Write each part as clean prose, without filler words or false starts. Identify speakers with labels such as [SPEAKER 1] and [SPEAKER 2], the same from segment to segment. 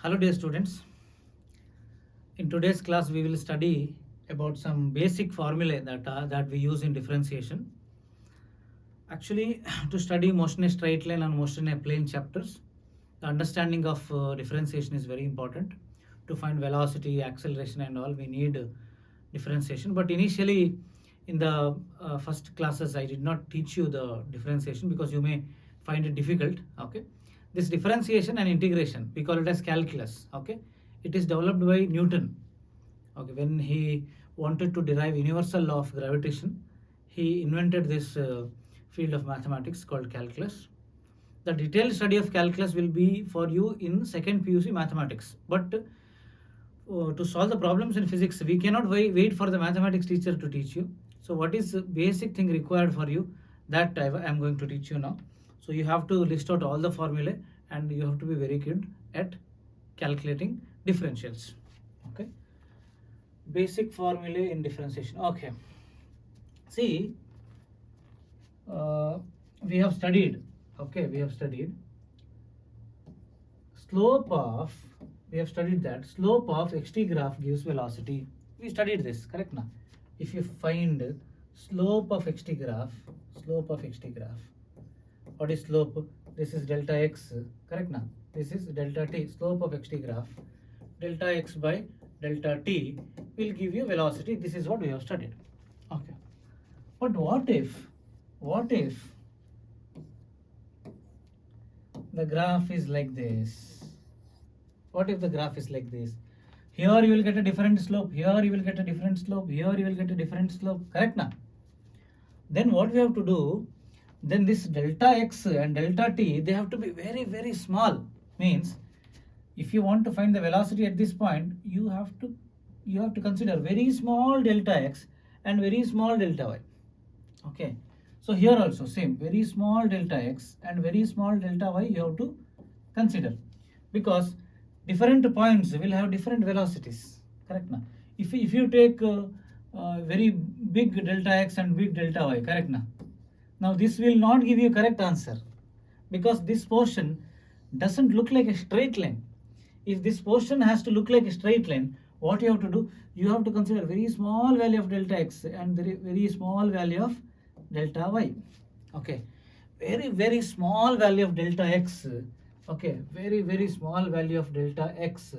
[SPEAKER 1] Hello dear students. In today's class we will study about some basic formulae that we use in differentiation. Actually, to study motion in a straight line and motion in a plane chapters, the understanding of differentiation is very important. To find velocity, acceleration and all, we need differentiation. But initially in the first classes I did not teach you the differentiation because you may find it difficult. Okay, this differentiation and integration, we call it as calculus. Okay, it is developed by Newton. Okay, when he wanted to derive universal law of gravitation, he invented this field of mathematics called calculus. The detailed study of calculus will be for you in second PUC mathematics. But to solve the problems in physics, we cannot wait for the mathematics teacher to teach you. So what is the basic thing required for you, that I am going to teach you now. So you have to list out all the formulae and you have to be very good at calculating differentials. Okay, basic formulae in differentiation. Okay, see, we have studied slope of, we have studied that slope of xt graph gives velocity. We studied this, correct now? If you find slope of xt graph, what is slope? This is delta x, correct now? This is delta t. Slope of xt graph, delta x by delta t will give you velocity. This is what we have studied. Okay, but what if the graph is like this? What if the graph is like this? Here you will get a different slope, here you will get a different slope, here you will get a different slope, correct now? Then what we have to do, then this delta x and delta t, they have to be very, very small. Means if you want to find the velocity at this point, you have to consider very small delta x and very small delta y. Okay, so here also same, very small delta x and very small delta y you have to consider, because different points will have different velocities, correct now? If you take very big delta x and big delta y, correct now? Now this will not give you correct answer, because this portion doesn't look like a straight line. If this portion has to look like a straight line, what you have to do, you have to consider very small value of delta x and very small value of delta y. Okay, very small value of delta x. Okay, very small value of delta x,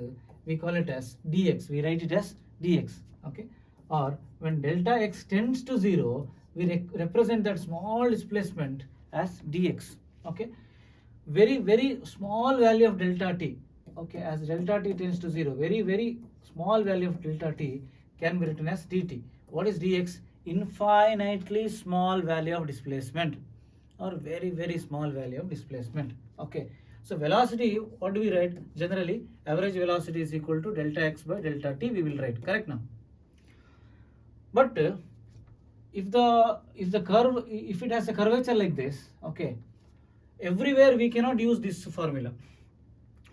[SPEAKER 1] we call it as dx. We write it as dx. Okay, or when delta x tends to 0, we represent that small displacement as dx. Okay, very small value of delta t. Okay, as delta t tends to 0, very small value of delta t can be written as dt. What is dx? Infinitely small value of displacement, or very small value of displacement. Okay, so velocity, what do we write? Generally, average velocity is equal to delta x by delta t, we will write, correct now? But if the curve, if it has a curvature like this, okay, everywhere we cannot use this formula.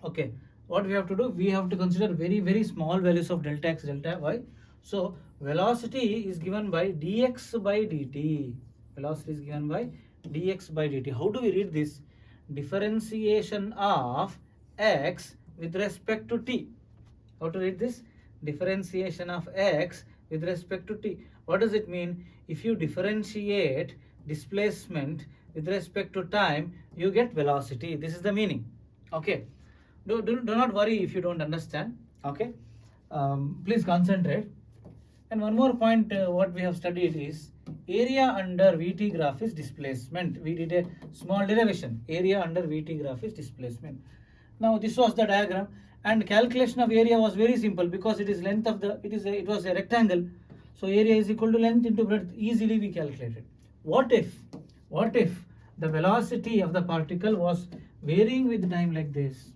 [SPEAKER 1] Okay, what we have to do, we have to consider very small values of delta x, delta y. So velocity is given by dx by dt. Velocity is given by dx by dt. How do we read this? Differentiation of x with respect to t. How to read this? Differentiation of x with respect to t. What does it mean? If you differentiate displacement with respect to time, you get velocity. This is the meaning. Okay, do not worry if you don't understand. Okay, please concentrate. And one more point, what we have studied is area under VT graph is displacement. We did a small derivation. Area under VT graph is displacement. Now this was the diagram, and calculation of area was very simple because it is length of the, it was a rectangle. So area is equal to length into breadth. Easily we calculated. What if the velocity of the particle was varying with time like this?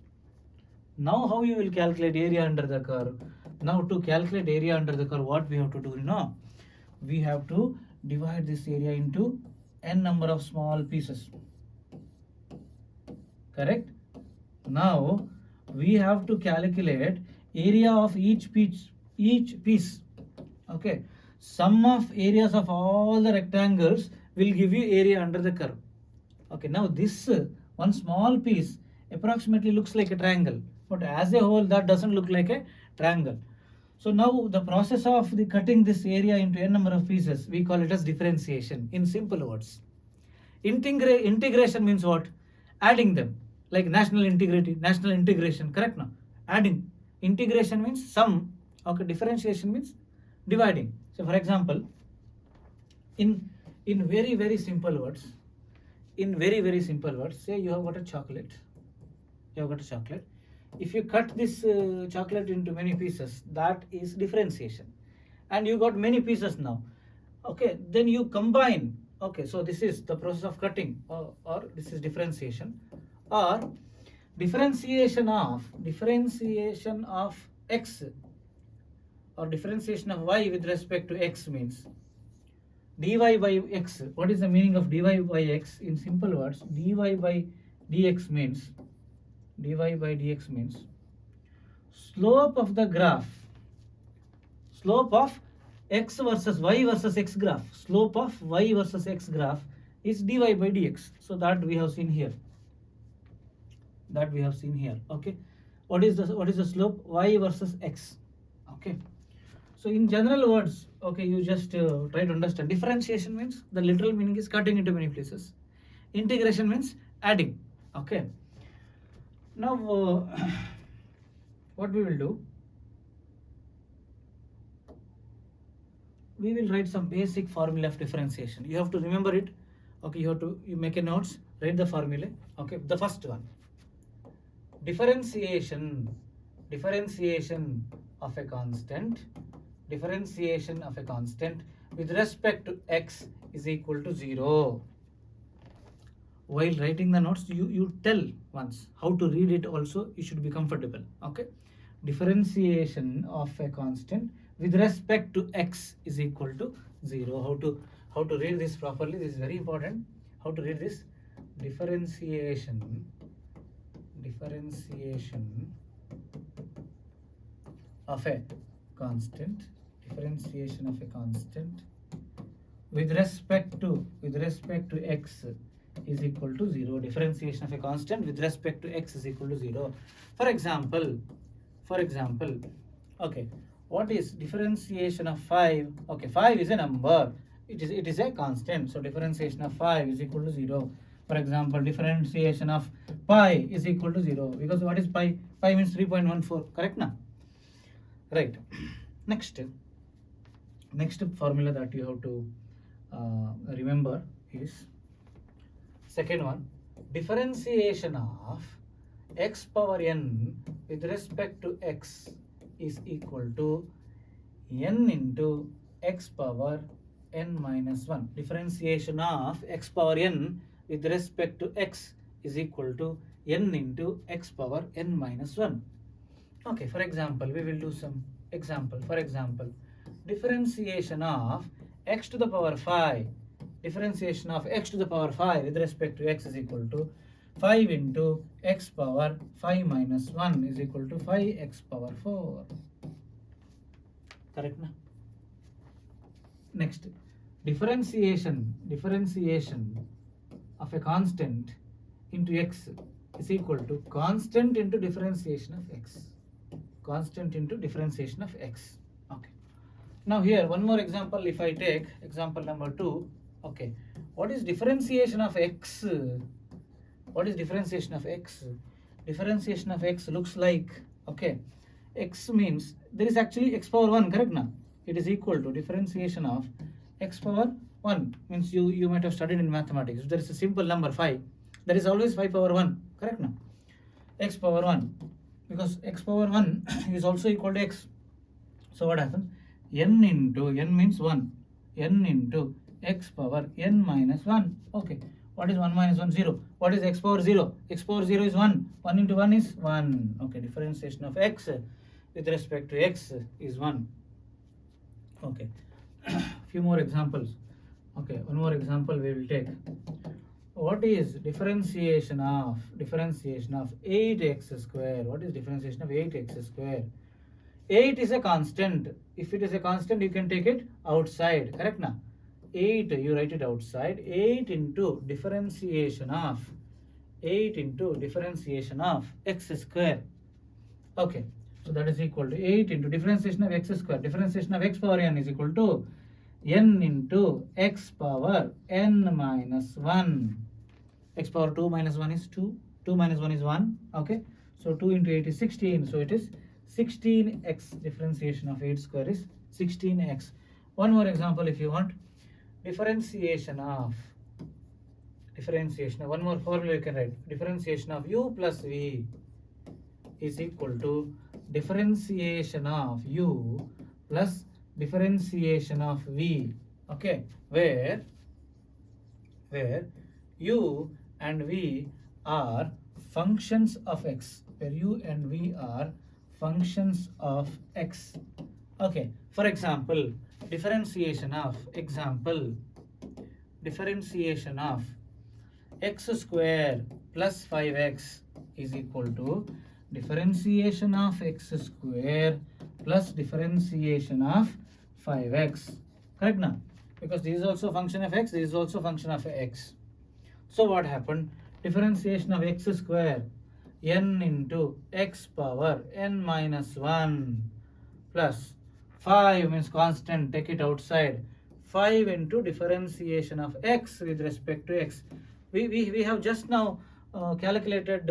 [SPEAKER 1] Now how you will calculate area under the curve? Now to calculate area under the curve, what we have to do? We have to divide this area into n number of small pieces. Correct? Now we have to calculate area of each piece. Okay, sum of areas of all the rectangles will give you area under the curve. Okay, now this one small piece approximately looks like a triangle. but as a whole that doesn't look like a triangle. So now the process of the cutting this area into n number of pieces, we call it as differentiation. In simple words, integration means what? Adding them, like national integrity, national integration, correct? Now adding. Integration means sum. Okay, differentiation means dividing. So for example, in very simple words, very simple words, say you have got a chocolate. You have got a chocolate. If you cut this chocolate into many pieces, that is differentiation. And you got many pieces now. Okay, then you combine. Okay, so this is the process of cutting, or this is differentiation, or differentiation of x, or differentiation of y with respect to x means dy by x. What is the meaning of dy by x? In simple words, dy by dx means slope of the graph, slope of x versus y versus x graph, slope of y versus x graph is dy by dx. So that we have seen here. Okay, what is the slope? Y versus x. Okay, so in general words, okay, you just try to understand. Differentiation means the literal meaning is cutting into many places. Integration means adding. Okay, now what we will do, we will write some basic formula of differentiation. You have to remember it. Okay, you make a notes, write the formula. Okay, the first one, differentiation of a constant with respect to x is equal to 0. While writing the notes, you tell once how to read it also. You should be comfortable. Okay, differentiation of a constant with respect to x is equal to 0. How to read this properly? This is very important. How to read this? Differentiation of a constant with respect to x is equal to 0. Differentiation of a constant with respect to x is equal to 0. For example, okay, what is differentiation of 5? Okay, 5 is a number. It is a constant. So differentiation of 5 is equal to 0. For example, differentiation of pi is equal to 0, because what is pi? Pi means 3.14. Correct na? Right. Next formula that you have to remember is second one, differentiation of x power n with respect to x is equal to n into x power n minus 1. Differentiation of x power n with respect to x is equal to n into x power n minus 1. Okay, for example, we will do some example. For example, differentiation of x to the power 5. Differentiation of x to the power 5 with respect to x is equal to 5 into x power 5 minus 1 is equal to 5x power 4. Correct na? Next, differentiation of a constant into x is equal to constant into differentiation of x. Okay, now here one more example. If I take example number 2, okay, what is differentiation of x? Differentiation of x looks like, okay, x means there is actually x power 1, correct na? It is equal to differentiation of x power 1, means you might have studied in mathematics. If there is a simple number 5, there is always 5 power 1, correct na? X power 1, because x power 1 is also equal to x. So what happens? N means 1, n into x power n minus 1. Okay, what is 1 minus 1? 0. What is x power 0? X power 0 is 1. 1 into 1 is 1. Okay, differentiation of x with respect to x is 1. Okay, few more examples. Okay, one more example we will take. What is differentiation of 8x square? What is differentiation of 8x square? 8 is a constant. If it is a constant, you can take it outside, correct na? 8, you write it outside. 8 into differentiation of x square. Okay, so that is equal to 8 into differentiation of x square. Differentiation of x power n is equal to n into x power n minus 1. X power 2 minus 1 is 2. 2 minus 1 is 1. Okay, so 2 into 8 is 16. So it is 16x. Differentiation of 8 square is 16x. One more example if you want. Differentiation, one more formula you can write. Differentiation of u plus v is equal to differentiation of u plus differentiation of v. Okay, where u and v are functions of x. Where u and v are functions of x. Okay, for example, differentiation of x square plus 5x is equal to differentiation of x square plus differentiation of 5x. Correct now? Because this is also function of x, this is also function of x. So what happened? Differentiation of x square n into x power n minus 1 plus 5 means constant, take it outside. 5 into differentiation of x with respect to x. We have just now calculated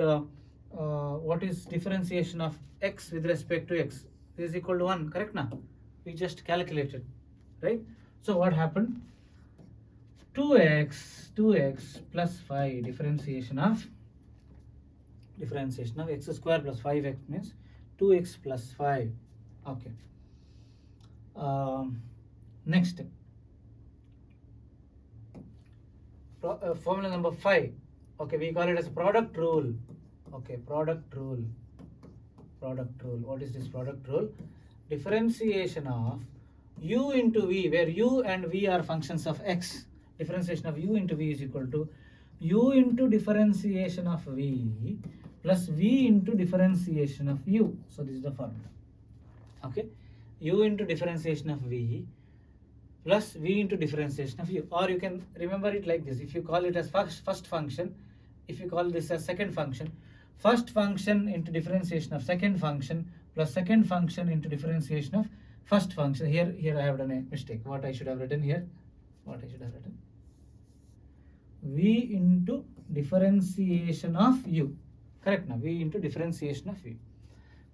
[SPEAKER 1] what is differentiation of x with respect to x. This is equal to 1, correct now? We just calculated, right? So what happened? 2x plus 5 differentiation of x square plus 5x means 2x plus 5. Okay. Next, formula number 5. Okay, we call it as product rule. Okay, product rule. What is this product rule? Differentiation of u into v, where u and v are functions of x. Differentiation of u into v is equal to u into differentiation of v plus v into differentiation of u. So this is the formula. Okay, u into differentiation of v plus v into differentiation of u, or you can remember it like this. If you call it as first function, if you call this as second function, first function into differentiation of second function plus second function into differentiation of first function. Here I have done a mistake. What I should have written here? V into differentiation of u. Correct now? V into differentiation of u.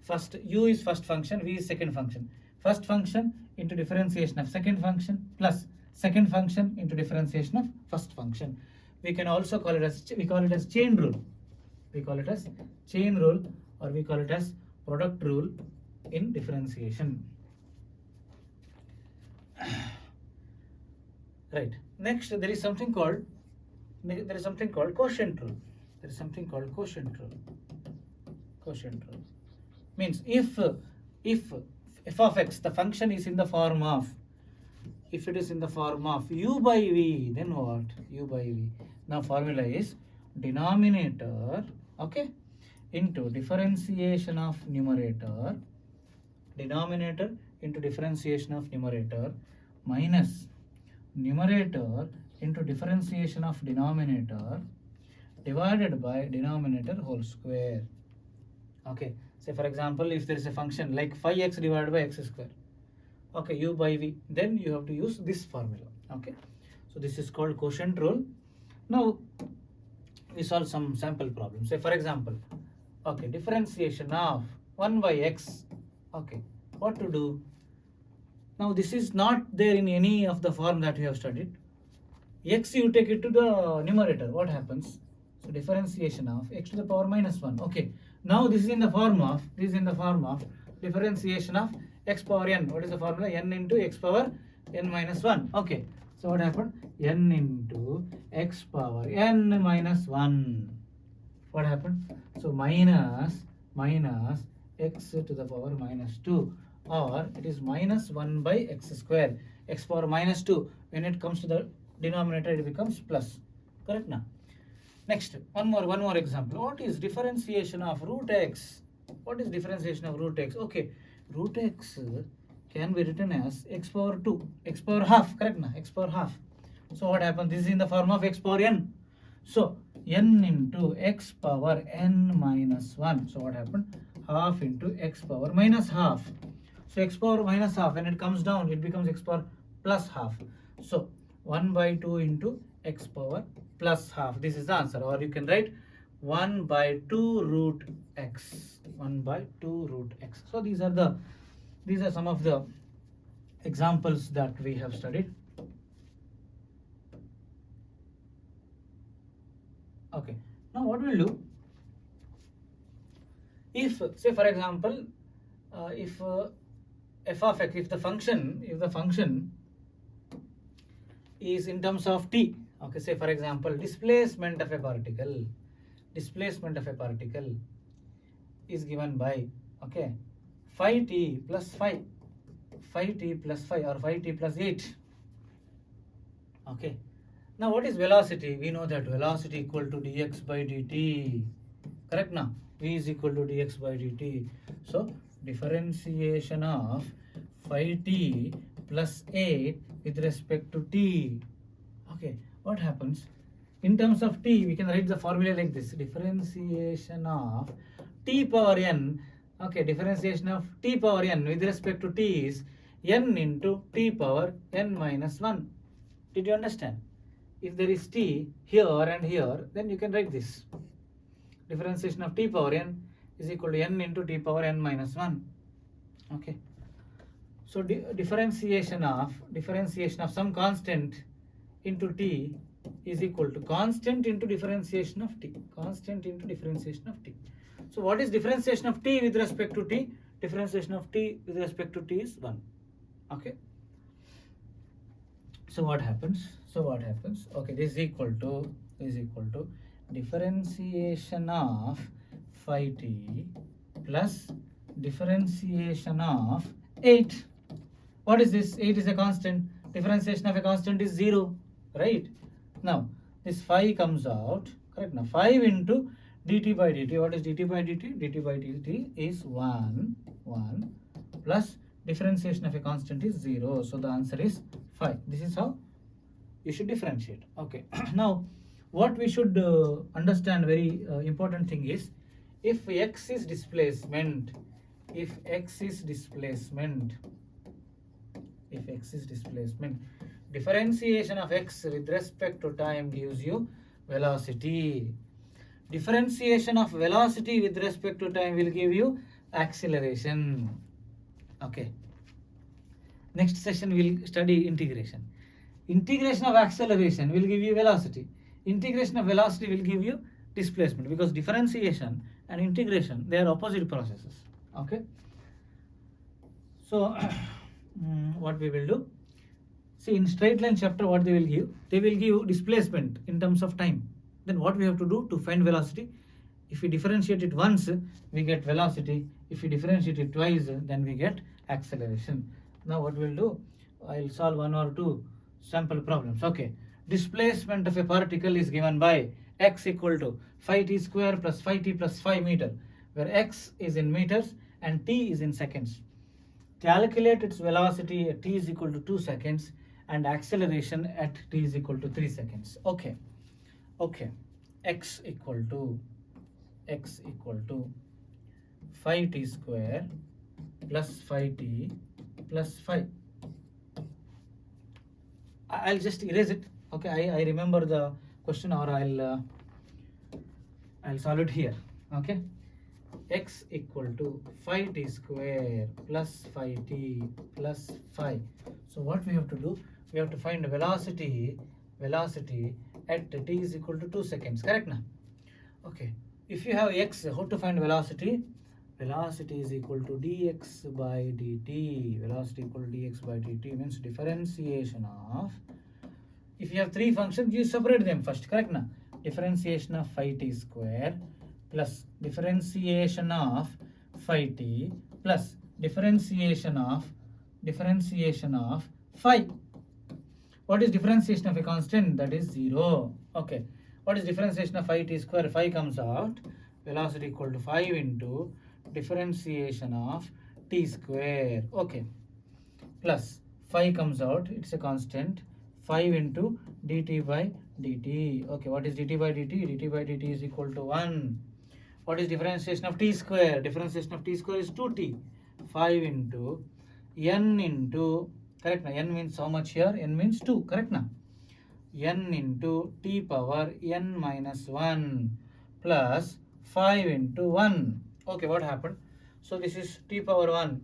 [SPEAKER 1] First, u is first function, v is second function. First function into differentiation of second function plus second function into differentiation of first function. We can also call it as, we call it as chain rule. We call it as chain rule, or we call it as product rule in differentiation. Right. Next, there is something called quotient rule. Quotient rule means if f of x, the function is in the form of, if it is in the form of u by v, then what? U by v. Now formula is denominator, okay, into differentiation of numerator, minus numerator into differentiation of denominator divided by denominator whole square. Okay, say for example, if there is a function like 5x divided by x square, okay, u by v, then you have to use this formula. Okay, so this is called quotient rule. Now we solve some sample problems. Say for example, okay, differentiation of 1 by x. Okay, what to do? Now this is not there in any of the form that we have studied. X, you take it to the numerator, what happens? So differentiation of x to the power minus 1. Okay, now this is in the form of differentiation of x power n. What is the formula? N into x power n minus 1. Okay, so what happened? N into x power n minus 1. What happened? So minus x to the power minus 2, or it is minus 1 by x square. X power minus 2, when it comes to the denominator it becomes plus. Correct now? Next, one more example. What is differentiation of root x? What is differentiation of root x? Okay, root x can be written as x power 2, x power half, correct now? X power half. So what happens? This is in the form of x power n. So n into x power n minus 1. So what happened? half into x power minus half. So x power minus half, when it comes down, it becomes x power plus half. So 1 by 2 into x power plus half. This is the answer. Or you can write 1 by 2 root x. 1 by 2 root x. So these are some of the examples that we have studied. Okay. Now what we'll do, if say for example, if f of x, if the function is in terms of t, okay, say for example, displacement of a particle is given by, okay, phi t plus phi or phi t plus 8. Okay. Now what is velocity? We know that velocity equal to dx by dt. Correct now? V is equal to dx by dt. So differentiation of phi t plus 8 with respect to t. Okay, what happens? In terms of t, we can write the formula like this. Differentiation of t power n. Okay, differentiation of t power n with respect to t is n into t power n minus 1. Did you understand? If there is t here and here, then you can write this. Differentiation of t power n is equal to n into t power n minus 1. Okay. So differentiation of some constant into t is equal to constant into differentiation of t. So what is differentiation of t with respect to t? Differentiation of t with respect to t is 1. Okay. So what happens? Okay, this is equal to differentiation of phi t plus differentiation of 8. What is this? 8 is a constant. Differentiation of a constant is 0, right? Now this phi comes out, correct? Now 5 into dt by dt. What is dt by dt? Dt by dt is 1 plus differentiation of a constant is 0. So the answer is 5. This is how you should differentiate. Okay. Now what we should understand, very important thing is, if x is displacement, differentiation of x with respect to time gives you velocity. Differentiation of velocity with respect to time will give you acceleration. Okay. Next session we'll study integration. Integration of acceleration will give you velocity. Integration of velocity will give you displacement, because differentiation and integration, they are opposite processes. Okay. So what we will do, see, in straight line chapter, what they will give displacement in terms of time. Then what we have to do to find velocity? If we differentiate it once, we get velocity. If we differentiate it twice, then we get acceleration. Now what we'll do, I'll solve one or two sample problems. Okay. Displacement of a particle is given by x equal to phi t square plus phi t plus 5 meter, where x is in meters and t is in seconds. Calculate its velocity at t is equal to 2 seconds and acceleration at t is equal to 3 seconds. Okay. X equal to phi t square plus phi t plus 5. I'll just erase it. Okay, I remember the question, or I'll solve it here. Okay, x equal to phi t square plus phi t plus 5. So what we have to do? We have to find velocity at t is equal to 2 seconds. Correct now? Okay. If you have x, how to find velocity? Velocity is equal to dx by dt. Velocity equal to dx by dt means differentiation of, if you have three functions, you separate them first. Correct now? Differentiation of phi t square plus differentiation of phi t plus differentiation of phi. What is differentiation of a constant? That is 0. Okay. What is differentiation of phi t square? Phi comes out. Velocity equal to 5 into differentiation of t square. Okay. Plus phi comes out. It's a constant. 5 into dt by dt. Okay. What is dt by dt? Dt by dt is equal to 1. What is differentiation of t square? Differentiation of t square is 2t. 5 into n into, correct na? N means how much here? N means 2, correct na? N into t power n minus 1 plus 5 into 1. Okay, what happened? So this is t power 1.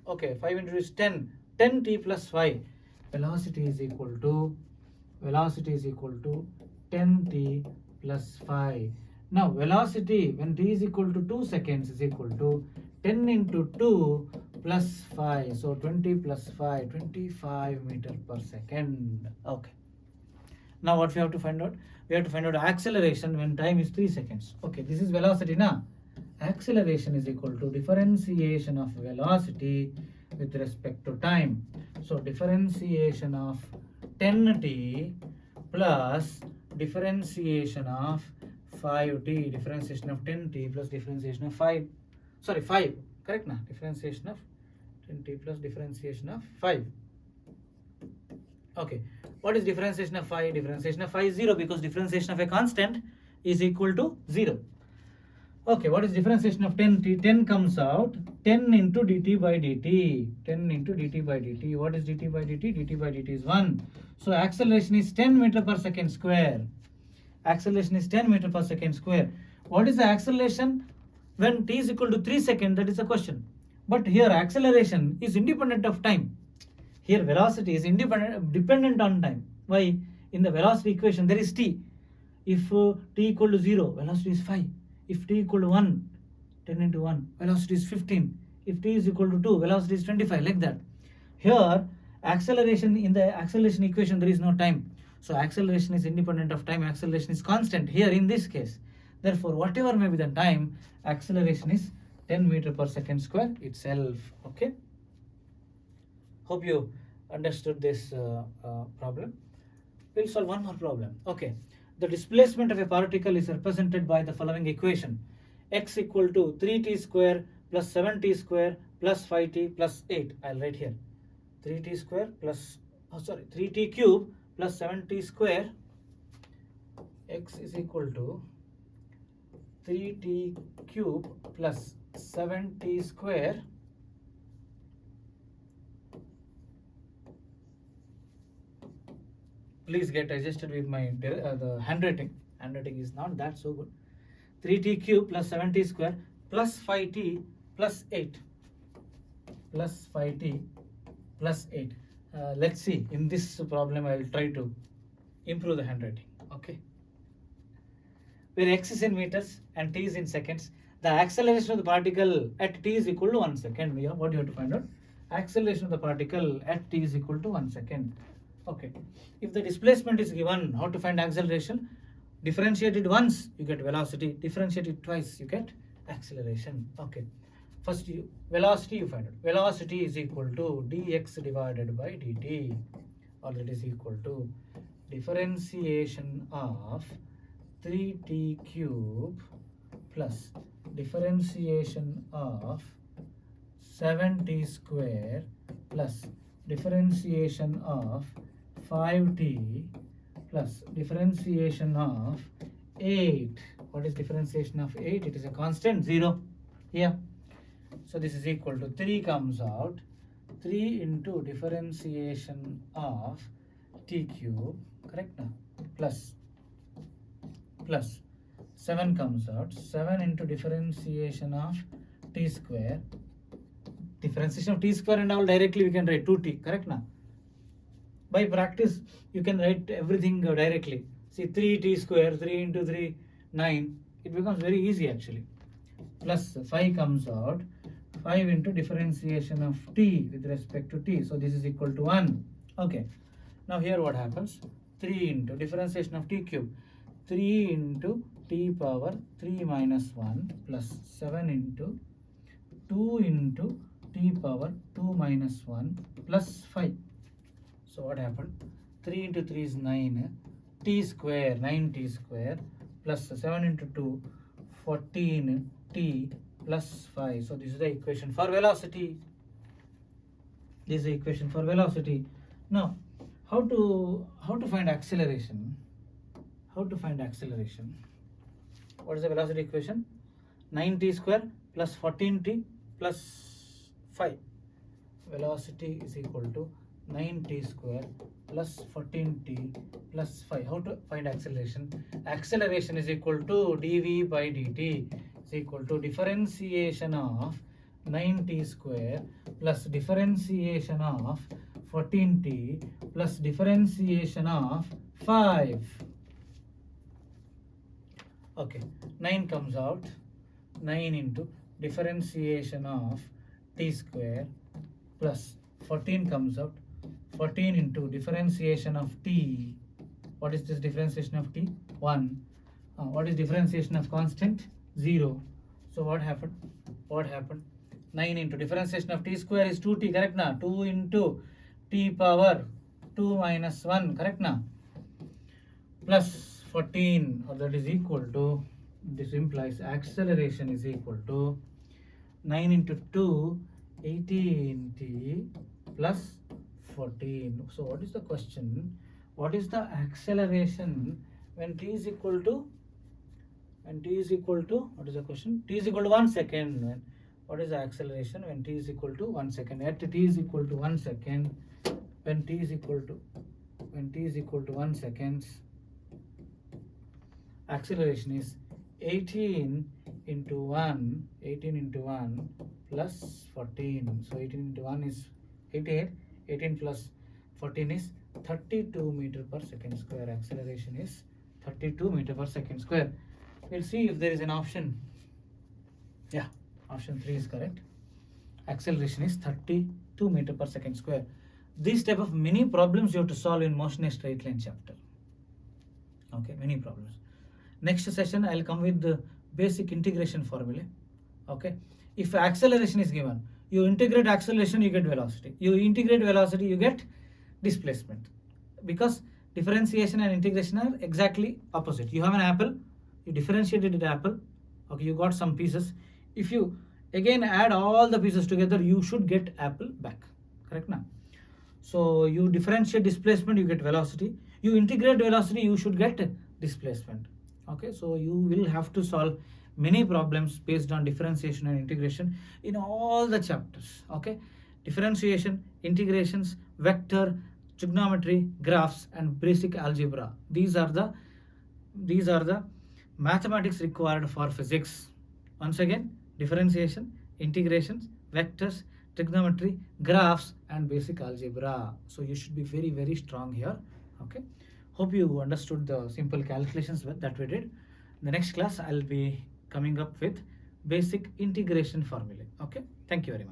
[SPEAKER 1] Okay, 5 into is 10. 10t plus 5. Velocity is equal to 10t plus 5. Now velocity when t is equal to 2 seconds is equal to 10 into 2 plus 5. So 20 plus 5, 25 meter per second. Okay. Now what we have to find out? We have to find out acceleration when time is 3 seconds. Okay, this is velocity now. Acceleration is equal to differentiation of velocity with respect to time. So differentiation of 10t plus differentiation of 5t, differentiation of 10t plus differentiation of 5, correct na? Differentiation of 10t plus differentiation of 5. Okay, what is differentiation of 5? Differentiation of 5 is 0 because differentiation of a constant is equal to 0. Okay, what is differentiation of 10t? 10 comes out 10 into dt by dt. 10 into dt by dt. What is dt by dt? Dt by dt is 1. So acceleration is 10 meter per second square. Acceleration is 10 meter per second square. What is the acceleration when t is equal to 3 seconds? That is the question. But here acceleration is independent of time. Here velocity is dependent on time. Why? In the velocity equation there is t. If t equal to 0, velocity is 5. If t equal to 1, 10 into 1, velocity is 15. If t is equal to 2, velocity is 25, like that. Here, acceleration, in the acceleration equation, there is no time. So acceleration is independent of time, acceleration is constant here in this case. Therefore, whatever may be the time, acceleration is 10 meter per second square itself. Okay. Hope you understood this problem. We'll solve one more problem. Okay. The displacement of a particle is represented by the following equation. X equal to 3t square plus 7t square plus 5t plus 8. I'll write here. 3t square plus, 3t cube plus 7t square. X is equal to 3t cube plus 7t square please get adjusted with my the handwriting. Handwriting is not that so good. 3t cube plus 7t square plus 5t plus 8 plus 5t plus 8. Let's see, in this problem I will try to improve the handwriting. Okay, where x is in meters and t is in seconds, the acceleration of the particle at t is equal to 1 second. What you have to find out? Acceleration of the particle at t is equal to 1 second. Okay, if the displacement is given, how to find acceleration? Differentiate it once, you get velocity. Differentiate it twice, you get acceleration. Okay, first velocity you find out. Velocity is equal to dx divided by dt, or that is equal to differentiation of 3t cube plus differentiation of 7t square plus differentiation of 5t plus differentiation of 8. What is differentiation of 8? It is a constant, 0 here. So this is equal to 3 comes out 3 into differentiation of t cube, correct now, plus 7 comes out 7 into differentiation of t square. Differentiation of t square and all directly we can write 2t, correct now. By practice you can write everything directly. See, 3t square, 3 into 3, 9. It becomes very easy actually. Plus 5 comes out 5 into differentiation of t with respect to t. So this is equal to 1. Okay. Now here what happens? 3 into differentiation of t cube. 3 into t power 3 minus 1 plus 7 into 2 into t power 2 minus 1 plus 5. So what happened? 3 into 3 is 9. T square, 9t square plus 7 into 2, 14t plus 5. So this is the equation for velocity. This is the equation for velocity. Now, how to find acceleration? How to find acceleration? What is the velocity equation? 9t square plus 14t plus 5. Velocity is equal to 9t square plus 14t plus 5. How to find acceleration? Acceleration is equal to dv by dt is equal to differentiation of 9t square plus differentiation of 14t plus differentiation of 5. Okay, 9 comes out. 9 into differentiation of t square plus 14 comes out. 14 into differentiation of t. What is this differentiation of t? 1. What is differentiation of constant? 0. So what happened? 9 into differentiation of t square is 2t, correct na? 2 into t power 2 minus 1, correct na? Plus 14, or that is equal to, this implies acceleration is equal to 9 into 2, 18t plus 14. So what is the question? What is the acceleration when t is equal to, what is the question? T is equal to 1 second. What is the acceleration when t is equal to 1 second? At t is equal to 1 second, when t is equal to 1 seconds, acceleration is 18 into 1 plus 14. So 18 into 1 is 18. 18 plus 14 is 32 meter per second square. Acceleration is 32 meter per second square. We'll see if there is an option. Yeah, option 3 is correct. Acceleration is 32 meter per second square. These type of many problems you have to solve in motion a straight line chapter. Okay, many problems. Next session I'll come with the basic integration formula. Okay, if acceleration is given, you integrate acceleration, you get velocity. You integrate velocity, you get displacement. Because differentiation and integration are exactly opposite. You have an apple, you differentiated the apple. Okay, you got some pieces. If you again add all the pieces together, you should get apple back. Correct now? So you differentiate displacement, you get velocity. You integrate velocity, you should get displacement. Okay, so you will have to solve many problems based on differentiation and integration in all the chapters. Okay, differentiation, integrations, vector, trigonometry, graphs, and basic algebra. These are the mathematics required for physics. Once again, differentiation, integrations, vectors, trigonometry, graphs, and basic algebra. So you should be very, very strong here. Okay, hope you understood the simple calculations that we did. The next class I'll be coming up with basic integration formula. Okay, thank you very much.